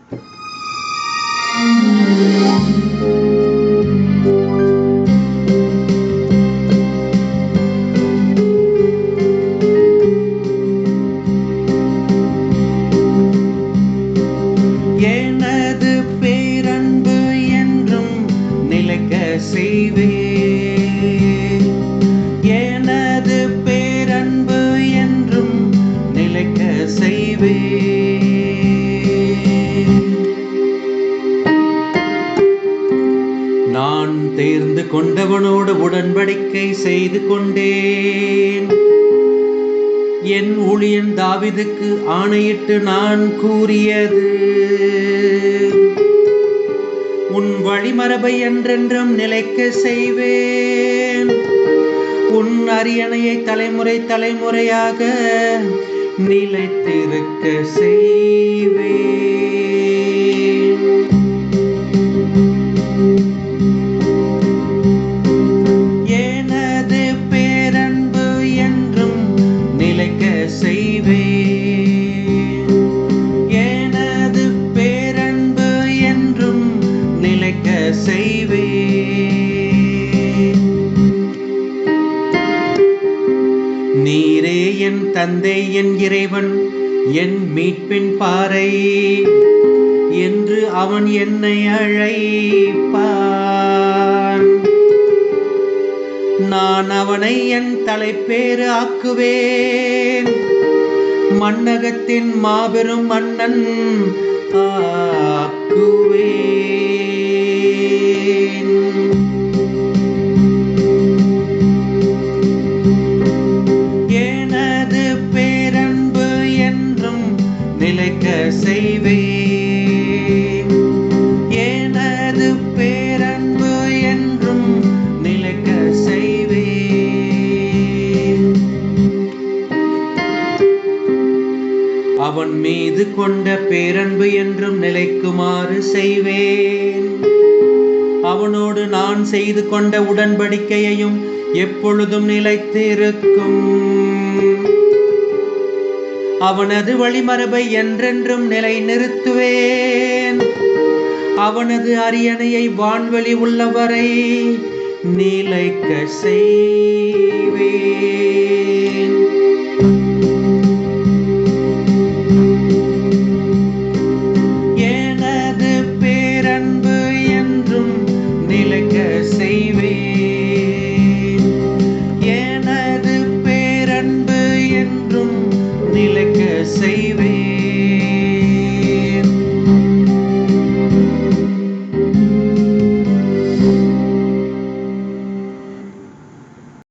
எனது பேரன்பு என்றும் நிலைக்க செய்வே. எனது பேரன்பு என்றும் நிலைக்க செய்வே. நான் தேர்ந்து கொண்டவனோடு உடன்படிக்கை செய்து கொண்டேன். என் ஊழியன் தாவீதுக்கு ஆணையிட்டு நான் கூறியது, உன் வழிமரபை என்றென்றும் நிலைக்க செய்வேன். உன் அரியணையை தலைமுறை தலைமுறையாக நிலைத்திருக்க செய்வேன். எனது பேரன்பு என்றும் நிலைக்க செய்வேன். எனது பேரன்பு என்றும் நிலைக்க செய்வேன். நீரே என் தந்தை, என் இறைவன், என் மீட்பின் பாறை என்று அவன் என்னை அழைப்பான். நான் அவனை என் தலைப்பேறு ஆக்குவேன். மண்ணகத்தின் மாபெரும் மன்னன் ஆக்குவேன். எனது பேரன்பு என்றும் நிலைக்க செய்வேன். எனது பேரன்பு என்றும் நிலைக்க செய்வேன். அவன் மீது கொண்ட பேரன்பு என்றும் நிலைக்குமாறு செய்வேன். அவனோடு நான் செய்து கொண்ட உடன்படிக்கையையும் எப்பொழுதும் நிலைத்திருக்கும். அவனது வழிமரபை என்றென்றும் நிலை நிறுத்துவேன். அவனது அரியணையை வான்வெளி உள்ளவரை நிலைக்க செய்வேன்.